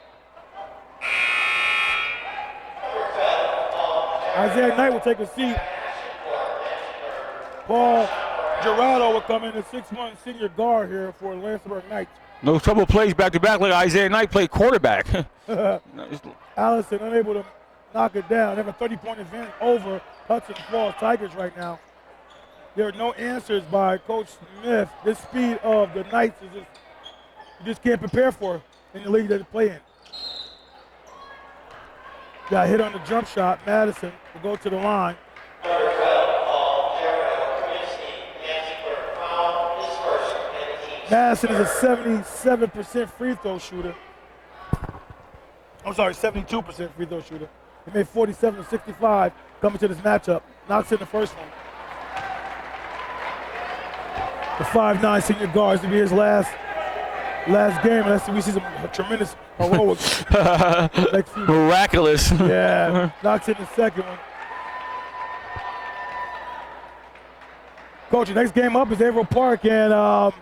Isaiah Knight will take a seat. Paul Gerardo will come in, the 6'1" senior guard here for Lansingburgh Knights. No trouble plays back-to-back like Isaiah Knight played quarterback. Allison unable to knock it down. They have a 30-point advantage over Hudson Falls Tigers right now. There are no answers by Coach Smith. This speed of the Knights is just, you just can't prepare for in the league that they play in. Got hit on the jump shot. Madison will go to the line. Madison is a 77% free throw shooter. I'm sorry, 72% free throw shooter. He made 47 of 65 coming to this matchup. Knocks in the first one. The 5'9" senior guard is to be his last game. Unless we see some tremendous heroics. Miraculous. Yeah, knocks in the second one. Coach, the next game up is Averill Park and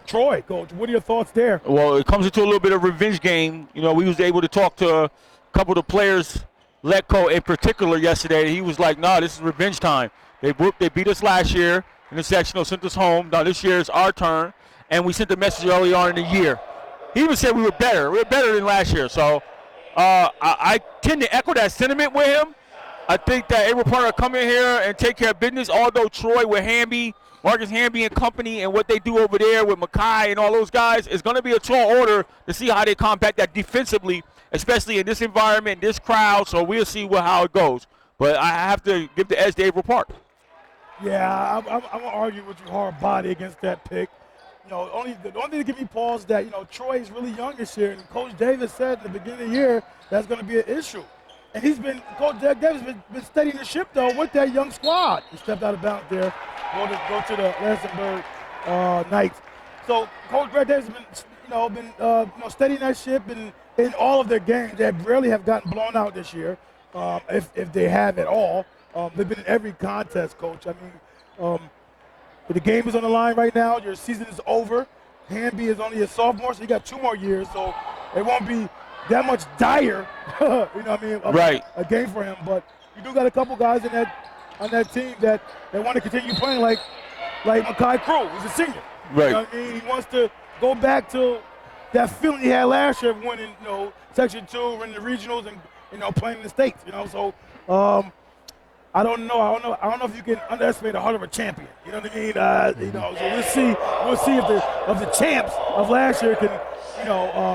Troy. Coach, what are your thoughts there? Well, it comes into a little bit of a revenge game. You know, we was able to talk to a couple of the players, Letco in particular yesterday. He was like, nah, this is revenge time. They beat us last year in the sectional, sent us home. Now this year is our turn. And we sent the message early on in the year. He even said we were better. We were better than last year. So I tend to echo that sentiment with him. I think that Averill Park will come in here and take care of business, although Troy with Hamby, Marcus Hamby and company, and what they do over there with Mackay and all those guys is going to be a tall order to see how they combat that defensively, especially in this environment, this crowd. So we'll see how it goes. But I have to give the edge to Averill Park. Yeah, I'm going to argue with you hard body against that pick. You know, the only thing that gives me pause is that, you know, Troy is really young this year, and Coach Davis said at the beginning of the year that's going to be an issue. And Coach Davis has been steadying the ship, though, with that young squad. He stepped out of bounds there, go to the Lansingburgh Knights. So Coach Davis has been steadying that ship in all of their games. They rarely have gotten blown out this year, if they have at all. They've been in every contest, Coach. I mean, the game is on the line right now. Your season is over. Hamby is only a sophomore, so he got 2 more years. So it won't be that much dire, you know what I mean, right. A game for him. But you do got a couple guys on that team that want to continue playing, like Mackay Crew. He's a senior. Right. You know what I mean? He wants to go back to that feeling he had last year of winning, Section 2, winning the regionals, and playing in the states. So I don't know. I don't know if you can underestimate the heart of a champion. You know what I mean? So we'll see. We'll see if the champs of last year can,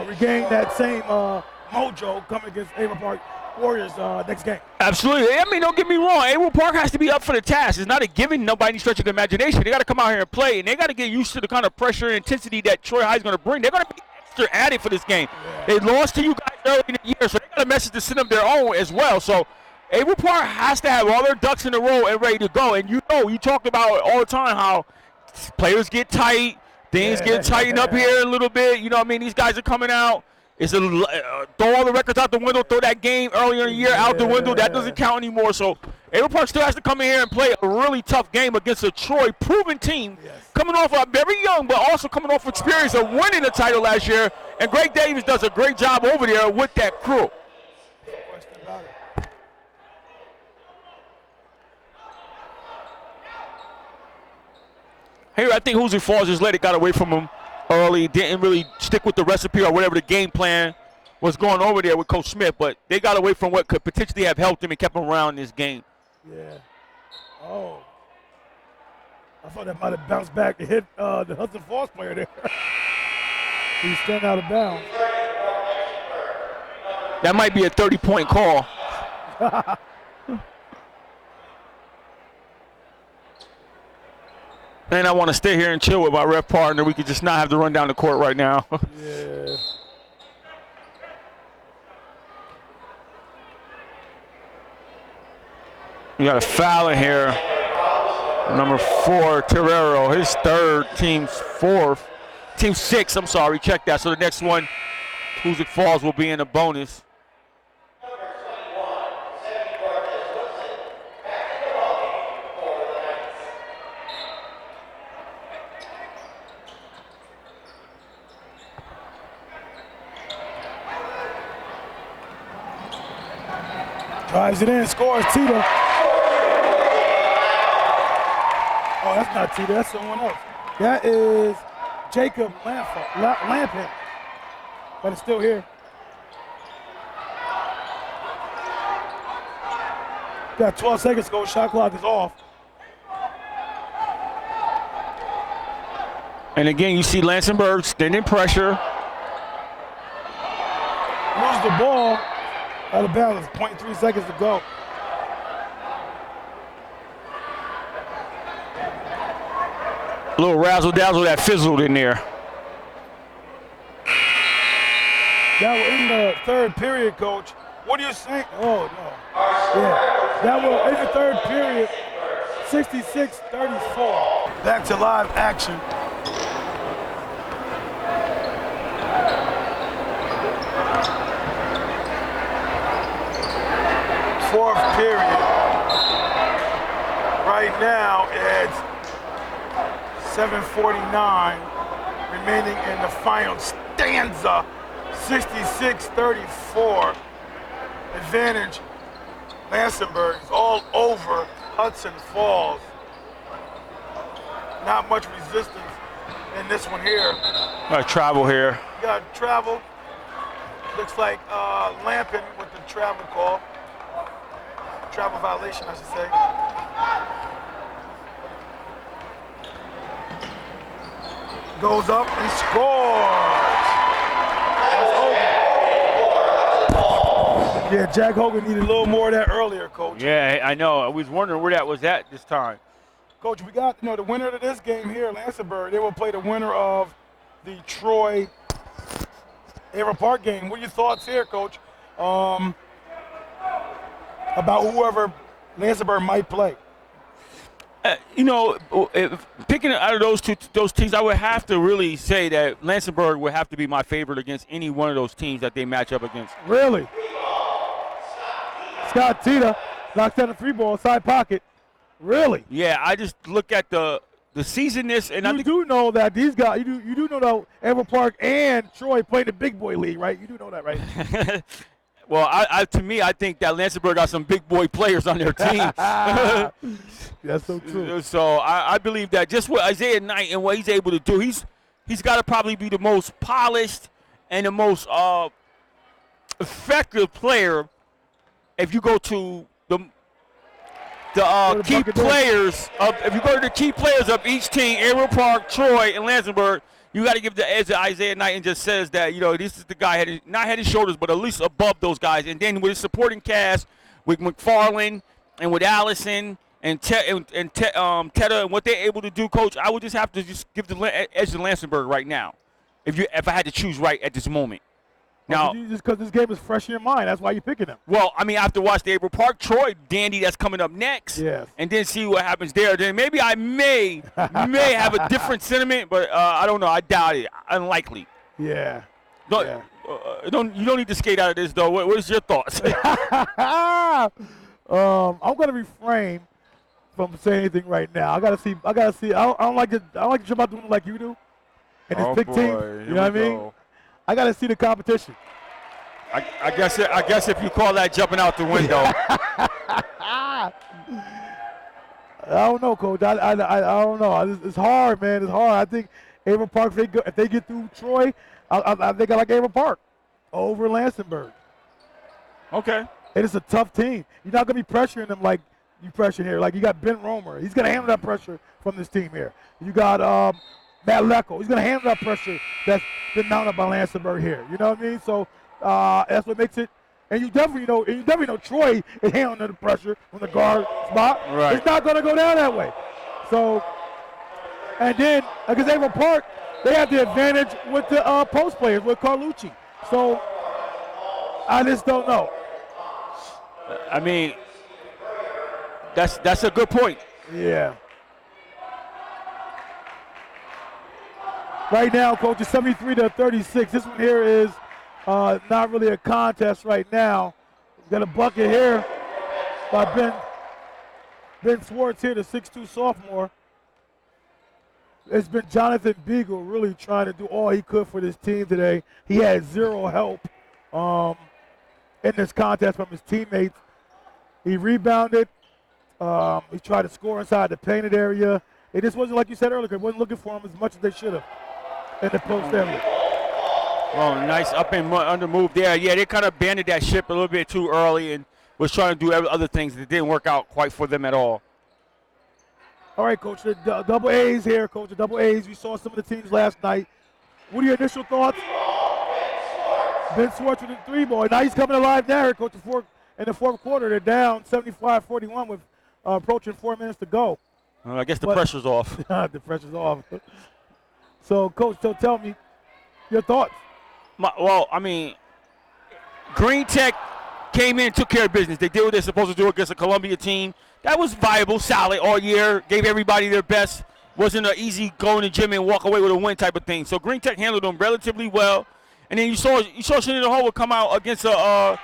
regain that same mojo coming against Avon Park Warriors next game. Absolutely. I mean, don't get me wrong. Avon Park has to be up for the task. It's not a given. Nobody any stretch of the imagination. They got to come out here and play, and they got to get used to the kind of pressure and intensity that Troy High is going to bring. They're going to be extra added for this game. Yeah. They lost to you guys early in the year, so they got a message to send them their own as well. So Avon Park has to have all their ducks in a row and ready to go. And you talked about all the time how players get tight, things get tightened up here a little bit. You know what I mean? These guys are coming out. It's throw all the records out the window, throw that game earlier in the year out the window. That doesn't count anymore. So Avon Park still has to come in here and play a really tough game against a Troy proven team, coming off very young, but also coming off experience of winning the title last year. And Greg Davis does a great job over there with that crew. Here, I think Hoosier Falls just got away from him early. Didn't really stick with the recipe or whatever the game plan was going over there with Coach Smith, but they got away from what could potentially have helped him and kept him around in this game. Yeah. Oh. I thought that might have bounced back and hit the Hudson Falls player there. He's standing out of bounds. That might be a 30-point call. And I want to stay here and chill with my ref partner. We could just not have to run down the court right now. Yeah. You got a foul in here. Number 4, Terrero, his third, team 6, I'm sorry, check that. So the next one, Hoosier Falls will be in a bonus. Drives it in, scores, Tita. Oh, that's not Tita, that's someone else. That is Jacob Lampin, but it's still here. Got 12 seconds to go, shot clock is off. And again, you see Lansingburgh extending pressure. Lose the ball. Out of bounds, 0.3 seconds to go. A little razzle-dazzle that fizzled in there. That was in the third period, Coach. What are you saying? Oh, no. Yeah, that was in the third period, 66-34. Back to live action. Fourth period. Right now it's 7:49 remaining in the final stanza. 66-34. Advantage Lansingburgh is all over Hudson Falls. Not much resistance in this one here. Got travel here. You got travel. Looks like Lampin with the travel call. Travel violation, I should say. Goes up and scores. Yeah, Jack Hogan needed a little more of that earlier, Coach. Yeah, I know. I was wondering where that was at this time. Coach, we got the winner of this game here, Lansingburgh. They will play the winner of the Troy Avon Park game. What are your thoughts here, Coach? About whoever Lansingburgh might play. Picking out of those teams, I would have to really say that Lansingburgh would have to be my favorite against any one of those teams that they match up against. Really? Scott Tita knocks down a 3-ball side pocket. Really? Yeah, I just look at the seasonness, and you do know that these guys. You do know that Avon Park and Troy play the big boy league, right? You do know that, right? Well, to me, I think that Lansingburgh got some big boy players on their team. That's so true. So I believe that just what Isaiah Knight and what he's able to do, he's got to probably be the most polished and the most effective player. If you go to the key players if you go to the key players of each team, Averill Park, Troy, and Lansingburgh, you got to give the edge to Isaiah Knight and just says that, this is the guy, not head and shoulders, but at least above those guys. And then with his supporting cast, with McFarland and with Allison and Teta and what they're able to do, Coach, I would just have to just give the edge to Lansingburgh right now, if I had to choose right at this moment. Now, just because this game is fresh in your mind, that's why you're picking them. Well, I mean, I have to watch the Averill Park, Troy, Dandy that's coming up next, yes, and then see what happens there. Then maybe I may have a different sentiment, but I don't know. I doubt it. Unlikely. Yeah. You don't need to skate out of this though. What is your thoughts? I'm gonna refrain from saying anything right now. I gotta see. I don't like to jump out doing it like you do. And this big team. You know what I mean? I got to see the competition. I guess if you call that jumping out the window. I don't know, Coach. I don't know. It's hard, man. It's hard. I think Averill Park, if they get through Troy, I think I like Averill Park over Lansingburgh. Okay. And it's a tough team. You're not going to be pressuring them like you pressure here. Like you got Ben Romer. He's going to handle that pressure from this team here. You got Matt Lecco. He's going to handle that pressure that's been mounted by Lansingburgh here. You know what I mean? So that's what makes it. And you definitely know Troy is handling the pressure from the guard spot. Right. It's not going to go down that way. So, and then against Averill Park, they have the advantage with the post players with Carlucci. So I just don't know. I mean, that's a good point. Yeah. Right now, Coach, it's 73-36. This one here is not really a contest right now. We've got a bucket here by Ben Swartz here, the 6'2 sophomore. It's been Jonathan Beagle really trying to do all he could for this team today. He had zero help in this contest from his teammates. He rebounded. He tried to score inside the painted area. It just wasn't, like you said earlier, it wasn't looking for him as much as they should have in the post area. Well, nice up and under move there. Yeah, they kind of banded that ship a little bit too early and was trying to do other things that didn't work out quite for them at all. All right, Coach, the double A's here, Coach, the double A's. We saw some of the teams last night. What are your initial thoughts? Ben Swartz with the three ball. Now he's coming alive now, Coach. In the fourth quarter, they're down 75-41 with approaching 4 minutes to go. Well, I guess the pressure's off. The pressure's off. So, Coach, so tell me your thoughts. Green Tech came in and took care of business. They did what they're supposed to do against a Columbia team. That was viable, solid all year, gave everybody their best. Wasn't an easy go in the gym and walk away with a win type of thing. So Green Tech handled them relatively well. And then you saw Shenandoah Howard come out against the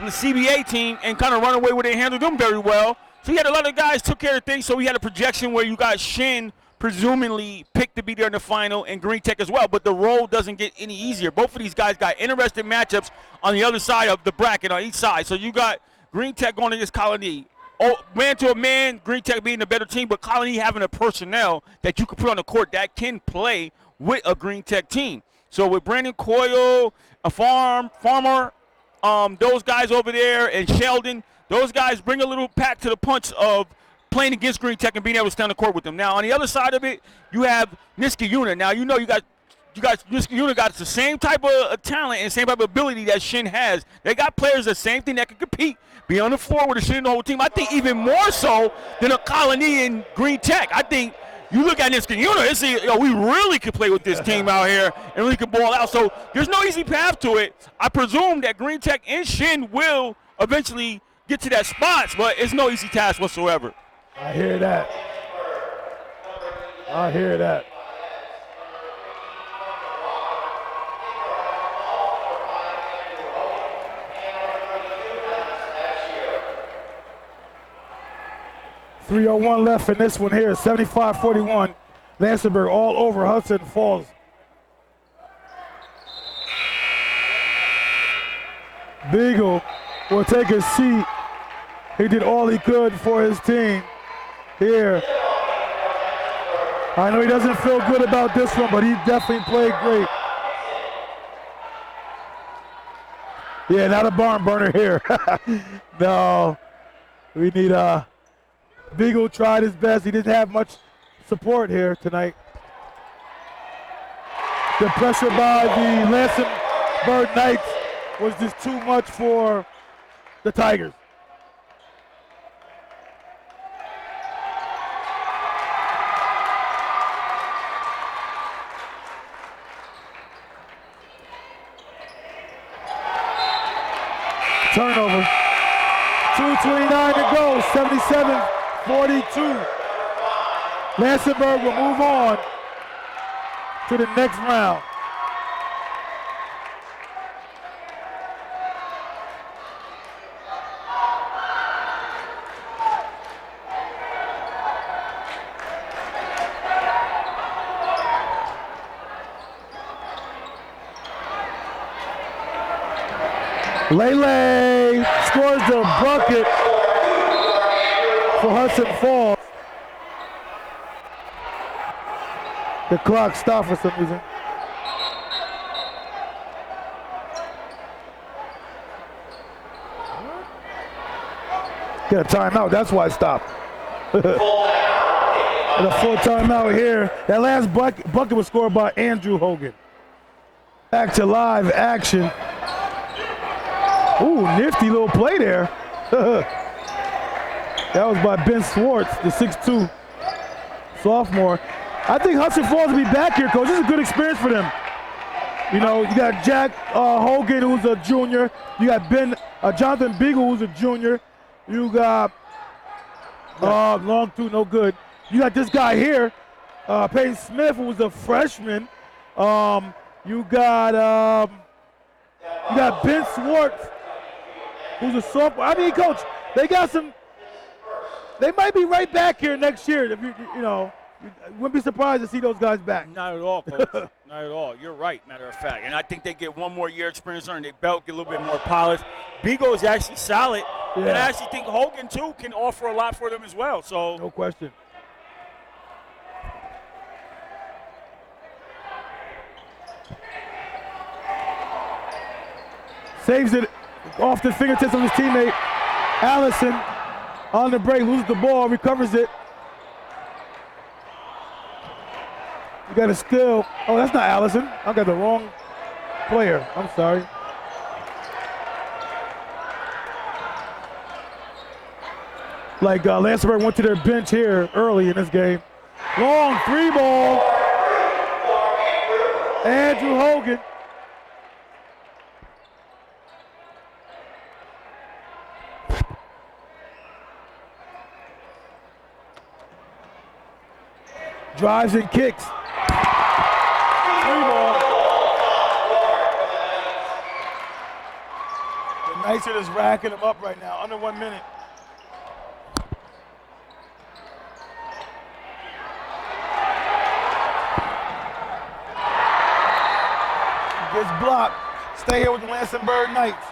CBA team and kind of run away with it and handled them very well. So you had a lot of guys took care of things. So we had a projection where you got Shin presumably picked to be there in the final and Green Tech as well. But the road doesn't get any easier. Both of these guys got interesting matchups on the other side of the bracket on each side. So you got Green Tech going against Colony. Oh, man to a man, Green Tech being the better team, but Colony having a personnel that you can put on the court that can play with a Green Tech team. So with Brandon Coyle, Farmer, those guys over there, and Sheldon, those guys bring a little pack to the punch of playing against Green Tech and being able to stand on the court with them. Now, on the other side of it, you have Niskayuna. Now, you got Niskayuna got the same type of talent and same type of ability that Shin has. They got players the same thing that can compete, be on the floor with the Shin and the whole team. I think even more so than a Colony and Green Tech. I think you look at Niskayuna and see, we really can play with this team out here and really can ball out. So there's no easy path to it. I presume that Green Tech and Shin will eventually get to that spot, but it's no easy task whatsoever. I hear that. 3:01 left in this one here, 75-41. Lansingburgh all over Hudson Falls. Beagle will take a seat. He did all he could for his team here. I know he doesn't feel good about this one, but he definitely played great. Yeah, not a barn burner here. No, we need Beagle tried his best. He didn't have much support here tonight. The pressure by the Lansingburgh Knights was just too much for the Tigers. Turnover. 2:29 to go, 77-42. Lansingburgh will move on to the next round. Lele scores the bucket for Hudson Falls. The clock stopped for some reason. Get a timeout, that's why it stopped. Get a full timeout here. That last bucket was scored by Andrew Hogan. Back to live action. Ooh, nifty little play there. That was by Ben Swartz, the 6'2" sophomore. I think Hudson Falls will be back here, Coach. This is a good experience for them. You know, you got Jack Hogan, who's a junior. You got Jonathan Beagle, who's a junior. You got long two, no good. You got this guy here, Peyton Smith, who was a freshman. You got Ben Swartz, who's a sophomore. I mean, Coach, they got some. They might be right back here next year. If you wouldn't be surprised to see those guys back. Not at all, Coach. Not at all. You're right, matter of fact. And I think they get one more year experience on their belt, get a little bit more polished. Beagle is actually solid. Yeah. And I actually think Hogan, too, can offer a lot for them as well. So no question. Saves it off the fingertips of his teammate. Allison on the break, loses the ball, recovers it. You got a steal. Oh, that's not Allison. I got the wrong player. I'm sorry. Like Lansingburgh went to their bench here early in this game. Long three ball. Andrew Hogan. Drives and kicks. Three ball. The Knights are just racking them up right now, under 1 minute. Gets blocked. Stay here with the Lansingburgh Knights.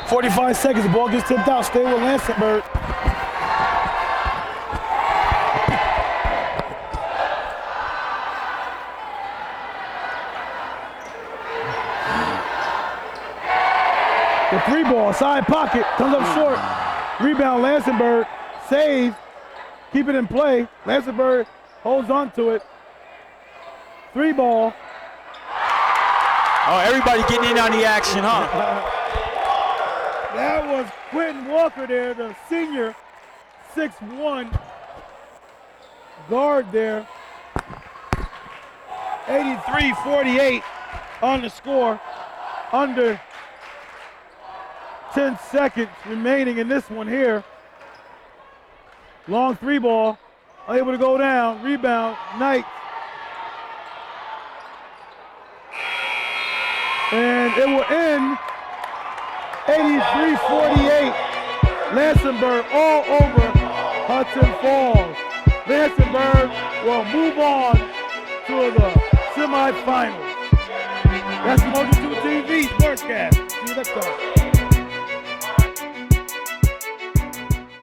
.45 seconds, the ball gets tipped out. Stay with Lansingburgh. The three ball, side pocket, comes up short. Rebound, Lansingburgh, save, keep it in play. Lansingburgh holds on to it. Three ball. Oh, everybody getting in on the action, huh? That was Quentin Walker there, the senior 6'1" guard there. 83-48 on the score. Under 10 seconds remaining in this one here. Long three ball, unable to go down. Rebound, Knights. And It will end 83-48. Lansingburgh all over Hudson Falls. Lansingburgh will move on to the semifinals. That's the Multitude TV Sportscast. See you next time.